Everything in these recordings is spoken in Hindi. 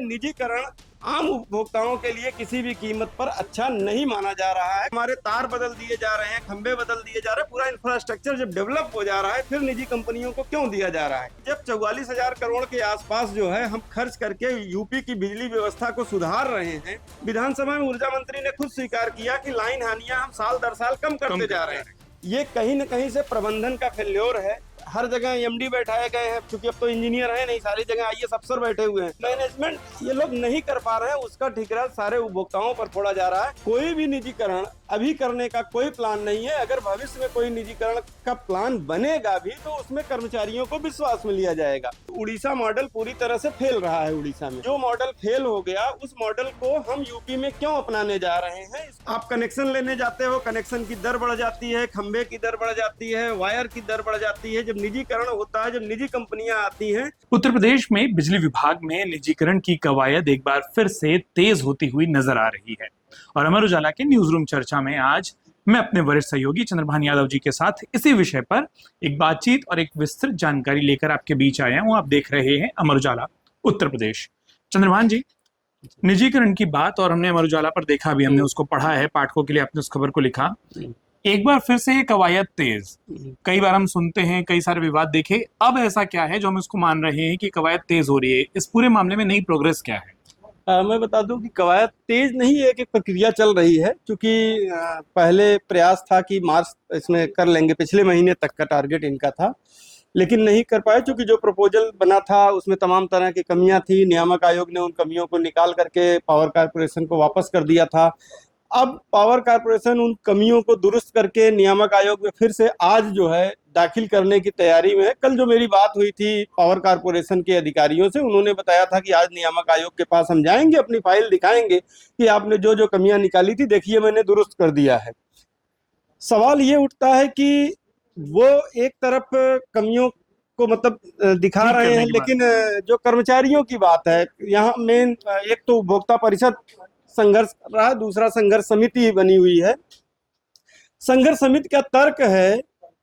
निजीकरण आम उपभोक्ताओं के लिए किसी भी कीमत पर अच्छा नहीं माना जा रहा है। हमारे तार बदल दिए जा रहे हैं, खंबे बदल दिए जा रहे हैं, पूरा इंफ्रास्ट्रक्चर जब डेवलप हो जा रहा है फिर निजी कंपनियों को क्यों दिया जा रहा है? जब 44,000 करोड़ के आसपास जो है हम खर्च करके यूपी की बिजली व्यवस्था को सुधार रहे हैं। विधानसभा में ऊर्जा मंत्री ने खुद स्वीकार किया कि लाइन हानियां हम साल दर साल कम करते जा रहे हैं। ये कहीं न कहीं से प्रबंधन का फेल्योर है। हर जगह एमडी बैठाए गए हैं, क्योंकि अब तो इंजीनियर है नहीं, सारी जगह आईएएस अफसर बैठे हुए हैं। मैनेजमेंट ये लोग नहीं कर पा रहे हैं, उसका ठिकरा सारे उपभोक्ताओं पर फोड़ा जा रहा है। कोई भी निजीकरण अभी करने का कोई प्लान नहीं है। अगर भविष्य में कोई निजीकरण का प्लान बनेगा भी तो उसमें कर्मचारियों को विश्वास में लिया जाएगा। उड़ीसा मॉडल पूरी तरह से फेल रहा है। उड़ीसा में जो मॉडल फेल हो गया उस मॉडल को हम यूपी में क्यों अपनाने जा रहे हैं? आप कनेक्शन लेने जाते हो, कनेक्शन की दर बढ़ जाती है, खंबे की दर बढ़ जाती है, वायर की दर बढ़ जाती है। जब निजीकरण होता है, जब निजी कंपनियां आती हैं। उत्तर प्रदेश में बिजली विभाग में निजीकरण की कवायद एक बार फिर से तेज होती हुई नजर आ रही है और अमर उजाला के न्यूज रूम चर्चा में आज मैं अपने वरिष्ठ सहयोगी चंद्रभान यादव जी के साथ इसी विषय पर एक बातचीत और एक विस्तृत जानकारी लेकर आपके बीच आया हूं। आप देख रहे हैं अमर उजाला उत्तर प्रदेश। चंद्रभान जी, निजीकरण की बात और हमने अमर उजाला पर देखा भी, हमने उसको पढ़ा है, पाठकों के लिए आपने उस खबर को लिखा। एक बार फिर से ये कवायद तेज, कई बार हम सुनते हैं, कई सारे विवाद देखे, अब ऐसा क्या है जो हम इसको मान रहे हैं कि कवायद तेज हो रही है? इस पूरे मामले में नई प्रोग्रेस क्या है? मैं बता दूं कि कवायद तेज नहीं है, एक प्रक्रिया चल रही है। क्योंकि पहले प्रयास था कि मार्च इसमें कर लेंगे, पिछले महीने तक का टारगेट इनका था, लेकिन नहीं कर पाए। क्योंकि जो प्रपोजल बना था उसमें तमाम तरह की कमियां थी। नियामक आयोग ने उन कमियों को निकाल करके पावर कारपोरेशन को वापस कर दिया था। अब पावर कारपोरेशन उन कमियों को दुरुस्त करके नियामक आयोग में फिर से आज जो है दाखिल करने की तैयारी में है। कल जो मेरी बात हुई थी पावर कारपोरेशन के अधिकारियों से, उन्होंने बताया था कि आज नियामक आयोग के पास हम जाएंगे, अपनी फाइल दिखाएंगे कि आपने जो जो कमियां निकाली थी, देखिए मैंने दुरुस्त कर दिया है। सवाल ये उठता है कि वो एक तरफ कमियों को मतलब दिखा रहे हैं, लेकिन जो कर्मचारियों की बात है यहाँ मेन, एक तो उपभोक्ता परिषद संघर्ष कर रहा है, दूसरा संघर्ष समिति बनी हुई है। संघर्ष समिति का तर्क है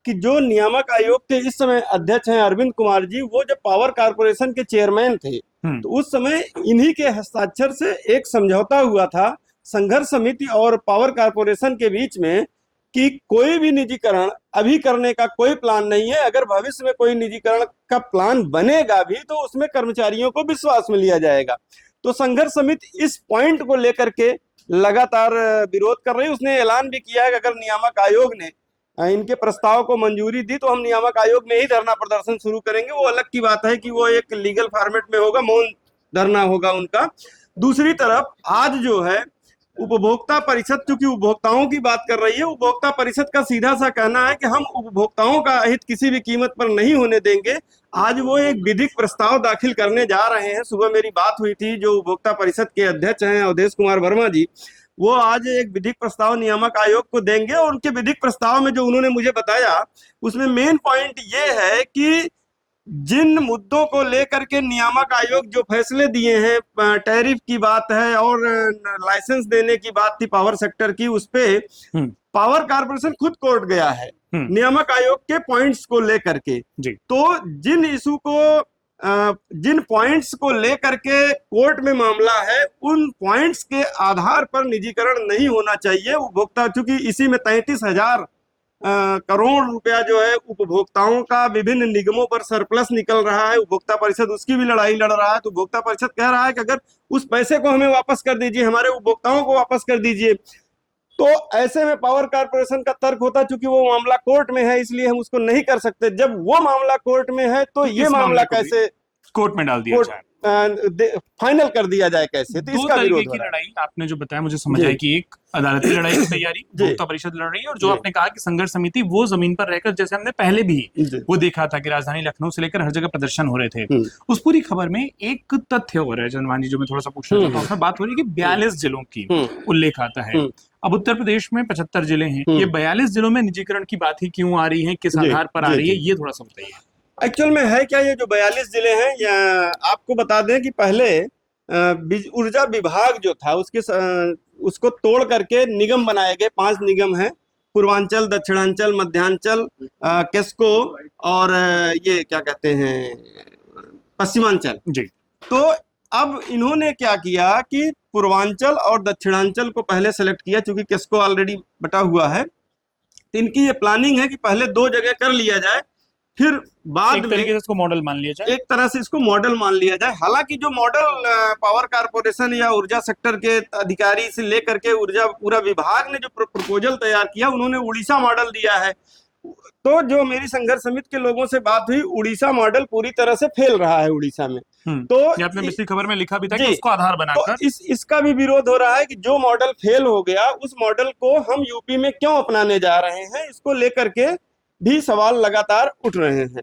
कि जो नियामक आयोग के इस समय अध्यक्ष हैं अरविंद कुमार जी, वो जब पावर कारपोरेशन के चेयरमैन थे तो उस समय इन्हीं के हस्ताक्षर से एक समझौता हुआ था संघर्ष समिति और पावर कारपोरेशन के बीच में कि कोई भी निजीकरण अभी करने का कोई प्लान नहीं है। अगर भविष्य में कोई निजीकरण का प्लान बनेगा भी तो उसमें कर्मचारियों को विश्वास में लिया जाएगा। तो संघर्ष समिति इस पॉइंट को लेकर के लगातार विरोध कर रही है। उसने ऐलान भी किया है कि अगर नियामक आयोग ने इनके प्रस्ताव को मंजूरी दी तो हम नियामक आयोग में ही धरना प्रदर्शन शुरू करेंगे। वो अलग की बात है कि वो एक लीगल फॉर्मेट में होगा, मौन धरना होगा उनका। दूसरी तरफ आज जो है उपभोक्ता परिषद, चूंकि उपभोक्ताओं की बात कर रही है, उपभोक्ता परिषद का सीधा सा कहना है कि हम उपभोक्ताओं का अहित किसी भी कीमत पर नहीं होने देंगे। आज वो एक विधिक प्रस्ताव दाखिल करने जा रहे हैं। सुबह मेरी बात हुई थी, जो उपभोक्ता परिषद के अध्यक्ष हैं अवधेश कुमार वर्मा जी, वो आज एक विधिक प्रस्ताव नियामक आयोग को देंगे। और उनके विधिक प्रस्ताव में जो उन्होंने मुझे बताया, उसमें मेन पॉइंट ये है कि जिन मुद्दों को लेकर के नियामक आयोग जो फैसले दिए हैं, टैरिफ की बात है और लाइसेंस देने की बात थी पावर सेक्टर की, उस पे पावर कारपोरेशन खुद कोर्ट गया है नियामक आयोग के पॉइंट्स को लेकर के। तो जिन इशू को, जिन पॉइंट्स को लेकर के कोर्ट में मामला है, उन पॉइंट्स के आधार पर निजीकरण नहीं होना चाहिए। उपभोक्ता, चूंकि इसी में 33,000 करोड़ रुपया जो है उपभोक्ताओं का विभिन्न निगमों पर सरप्लस निकल रहा है, उपभोक्ता परिषद उसकी भी लड़ाई लड़ रहा है। तो उपभोक्ता परिषद कह रहा है कि अगर उस पैसे को हमें वापस कर दीजिए, हमारे उपभोक्ताओं को वापस कर दीजिए। तो ऐसे में पावर कारपोरेशन का तर्क होता, चूंकि वो मामला कोर्ट में है इसलिए हम उसको नहीं कर सकते। जब वो मामला कोर्ट में है तो ये मामला कैसे कोर्ट में डाल दिया जाए, फाइनल कर दिया जाए कैसे? तो इसका विरोध की लड़ाई आपने जो बताया मुझे समझ आया कि एक अदालती लड़ाई की तैयारी उपभोक्ता परिषद लड़ रही है, और जो आपने कहा कि संघर्ष समिति वो जमीन पर रहकर, जैसे हमने पहले भी वो देखा था कि राजधानी लखनऊ से लेकर हर जगह प्रदर्शन हो रहे थे, उस पूरी खबर में एक तथ्य हो रहा है चंद्रभान जी, जो मैं थोड़ा सा पूछना चाहता हूँ। बात हो रही है कि 42 जिलों की उल्लेख आता है। अब उत्तर प्रदेश में 75 जिले हैं, ये 42 जिलों में निजीकरण की बात ही क्यों आ रही है, किस आधार पर आ रही है, ये थोड़ा सा बताइए। एक्चुअल में है क्या, ये जो 42 जिले हैं, आपको बता दें कि पहले ऊर्जा विभाग जो था उसको तोड़ करके निगम बनाए गए। 5 निगम हैं, पूर्वांचल, दक्षिणांचल, मध्यांचल, केस्को और ये क्या कहते हैं पश्चिमांचल जी। तो अब इन्होंने क्या किया कि पूर्वांचल और दक्षिणांचल को पहले सेलेक्ट किया, चूंकि किसको ऑलरेडी बटा हुआ है, तो इनकी ये प्लानिंग है कि पहले 2 जगह कर लिया जाए, फिर बाद एक में तरीके से इसको मॉडल मान लिया जाए। एक तरह से इसको मॉडल मान लिया जाए। हालांकि जो मॉडल पावर कारपोरेशन या ऊर्जा सेक्टर के अधिकारी से लेकर के ऊर्जा पूरा विभाग ने जो प्रपोजल तैयार किया, उन्होंने उड़ीसा मॉडल दिया है। तो जो मेरी संघर्ष समिति के लोगों से बात हुई, उड़ीसा मॉडल पूरी तरह से फेल रहा है उड़ीसा में। तो ये आपने पिछली खबर में लिखा भी था जी, कि उसको आधार बनाकर तो इसका भी विरोध हो रहा है कि जो मॉडल फेल हो गया, उस मॉडल को हम यूपी में क्यों अपनाने जा रहे हैं, इसको लेकर के भी सवाल लगातार उठ रहे हैं।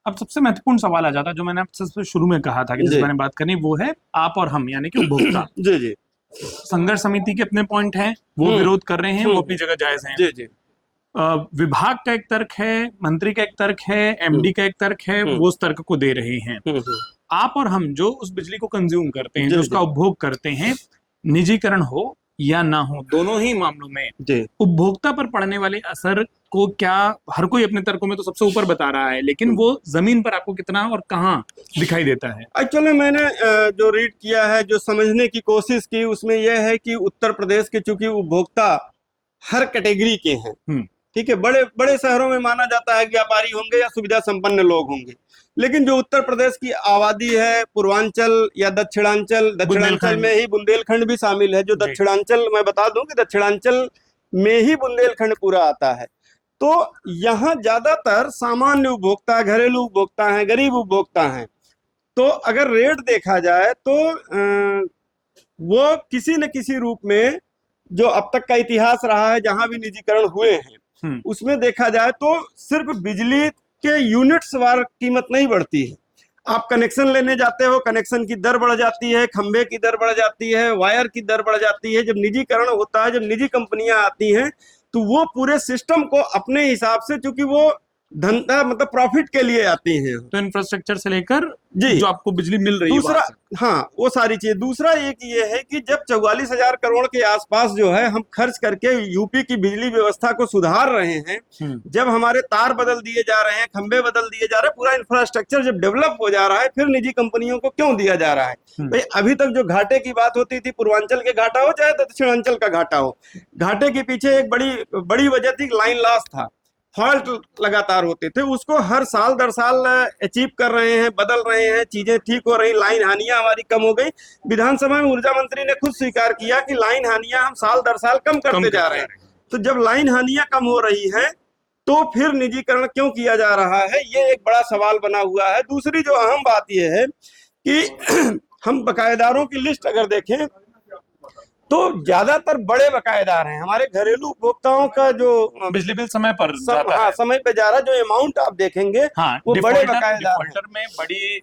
अब सबसे महत्वपूर्ण सवाल आ जाता है, जो मैंने आपसे सबसे शुरू में कहा था कि जिस जी। मैंने बात करनी, वो है आप और हम, यानी कि उपभोक्ता। जी जी संघर्ष समिति के अपने पॉइंट हैं, वो विरोध कर रहे हैं, वो अपनी जगह जायज हैं। जी जी विभाग का एक तर्क है, मंत्री का एक तर्क है, एमडी का एक तर्क है, वो उस तर्क को दे रहे हैं। आप और हम जो उस बिजली को कंज्यूम करते हैं, जो उसका उपभोग करते हैं, निजीकरण हो या ना हो, दोनों ही मामलों में उपभोक्ता पर पड़ने वाले असर को क्या हर कोई अपने तर्कों में तो सबसे ऊपर बता रहा है, लेकिन वो जमीन पर आपको कितना और कहाँ दिखाई देता है? एक्चुअली मैंने जो रीड किया है, जो समझने की कोशिश की, उसमें यह है कि उत्तर प्रदेश के चूंकि उपभोक्ता हर कैटेगरी के हैं, ठीक है, बड़े बड़े शहरों में माना जाता है कि व्यापारी होंगे या सुविधा संपन्न लोग होंगे, लेकिन जो उत्तर प्रदेश की आबादी है, पूर्वांचल या दक्षिणांचल में ही बुंदेलखंड भी शामिल है। जो दक्षिणांचल, मैं बता दूं कि दक्षिणांचल में ही बुंदेलखंड पूरा आता है। तो यहाँ ज्यादातर सामान्य उपभोक्ता, घरेलू उपभोक्ता हैं, गरीब उपभोक्ता हैं। तो अगर रेट देखा जाए तो वो किसी न किसी रूप में, जो अब तक का इतिहास रहा है जहां भी निजीकरण हुए हैं, उसमें देखा जाए तो सिर्फ बिजली के यूनिट्स वार कीमत नहीं बढ़ती है। आप कनेक्शन लेने जाते हो, कनेक्शन की दर बढ़ जाती है, खंबे की दर बढ़ जाती है, वायर की दर बढ़ जाती है। जब निजीकरण होता है, जब निजी कंपनियां आती हैं, तो वो पूरे सिस्टम को अपने हिसाब से, चूंकि वो धंधा मतलब प्रॉफिट के लिए आती हैं, तो इंफ्रास्ट्रक्चर से लेकर जी जो आपको बिजली मिल रही है, दूसरा, हाँ, वो सारी चीज। दूसरा एक ये है कि जब 44,000 करोड़ के आसपास जो है हम खर्च करके यूपी की बिजली व्यवस्था को सुधार रहे हैं, जब हमारे तार बदल दिए जा रहे हैं, खंबे बदल दिए जा रहे हैं, पूरा इंफ्रास्ट्रक्चर जब डेवलप हो जा रहा है, फिर निजी कंपनियों को क्यों दिया जा रहा है? भाई अभी तक जो घाटे की बात होती थी, पूर्वांचल के घाटा हो चाहे दक्षिणांचल का घाटा हो, घाटे के पीछे एक बड़ी वजह थी, लाइन लॉस था, फॉल्ट लगातार होते थे। उसको हर साल दर साल अचीव कर रहे हैं, बदल रहे हैं, चीजें ठीक हो रही, लाइन हानियां हमारी कम हो गई। विधानसभा में ऊर्जा मंत्री ने खुद स्वीकार किया कि लाइन हानियां हम साल दर साल कम करते जा रहे हैं। तो जब लाइन हानियां कम हो रही है, तो फिर निजीकरण क्यों किया जा रहा है, ये एक बड़ा सवाल बना हुआ है। दूसरी जो अहम बात यह है कि हम बकायेदारों की लिस्ट अगर देखें तो ज्यादातर बड़े बकायेदार हैं। हमारे घरेलू उपभोक्ताओं का जो बिजली बिल समय पर जाता है, समय पे जा रहा है, जो अमाउंट आप देखेंगे, वो बड़े बकायेदार हैं। में बड़ी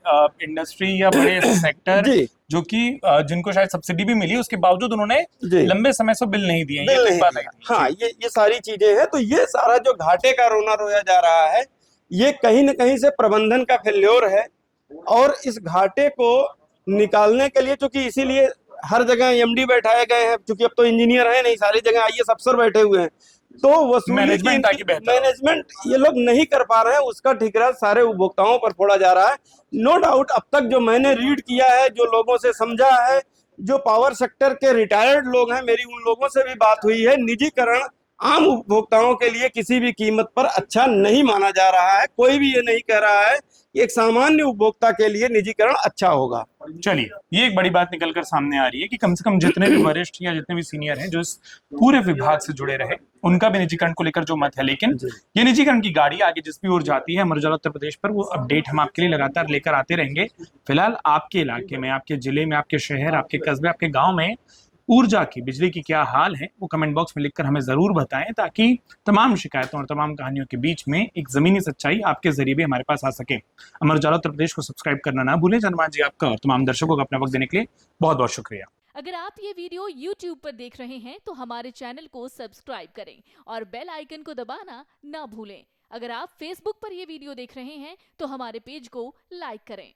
इंडस्ट्री या बड़े सेक्टर जो कि जिनको शायद सब्सिडी भी मिली, उसके बावजूद उन्होंने लंबे समय से बिल नहीं दिए, हाँ, ये सारी चीजें हैं। तो ये सारा जो घाटे का रोना रोया जा रहा है, ये कहीं न कहीं से प्रबंधन का फेल्योर है। और इस घाटे को निकालने के लिए, चूंकि इसीलिए हर जगह एमडी बैठाए गए हैं, क्योंकि अब तो इंजीनियर है नहीं, सारी जगह आईएएस अफसर बैठे हुए हैं, तो वसूली मैनेजमेंट ये लोग नहीं कर पा रहे हैं, उसका ठिकरा सारे उपभोक्ताओं पर फोड़ा जा रहा है। नो डाउट, अब तक जो मैंने रीड किया है, जो लोगों से समझा है, जो पावर सेक्टर के रिटायर्ड लोग हैं, मेरी उन लोगों से भी बात हुई है, निजीकरण आम उपभोक्ताओं के लिए किसी भी कीमत पर अच्छा नहीं माना जा रहा है। कोई भी ये नहीं कह रहा है कि एक सामान्य उपभोक्ता के लिए निजीकरण अच्छा होगा। चलिए, ये एक बड़ी बात निकलकर सामने आ रही है कि कम से कम जितने भी वरिष्ठ या जितने भी सीनियर हैं जो इस पूरे विभाग से जुड़े रहे, उनका भी निजीकरण को लेकर जो मत है, लेकिन ये निजीकरण की गाड़ी आगे जिस भी ओर जाती है, अमर उजाला उत्तर प्रदेश पर वो अपडेट हम आपके लिए लगातार लेकर आते रहेंगे। फिलहाल आपके इलाके में, आपके जिले में, आपके शहर, आपके कस्बे, आपके गाँव में ऊर्जा की, बिजली की क्या हाल है, वो कमेंट बॉक्स में लिखकर हमें जरूर बताएं, ताकि तमाम शिकायतों और तमाम कहानियों के बीच में एक जमीनी सच्चाई आपके जरिए भी हमारे पास आ सके। अमर उजाला उत्तर प्रदेश को सब्सक्राइब करना ना भूलें। चंद्रभान जी, आपका और तमाम दर्शकों का अपना वक्त देने के लिए बहुत बहुत शुक्रिया। अगर आप ये वीडियो YouTube पर देख रहे हैं तो हमारे चैनल को सब्सक्राइब करें और बेल आइकन को दबाना ना भूलें। अगर आप Facebook पर ये वीडियो देख रहे हैं तो हमारे पेज को लाइक करें।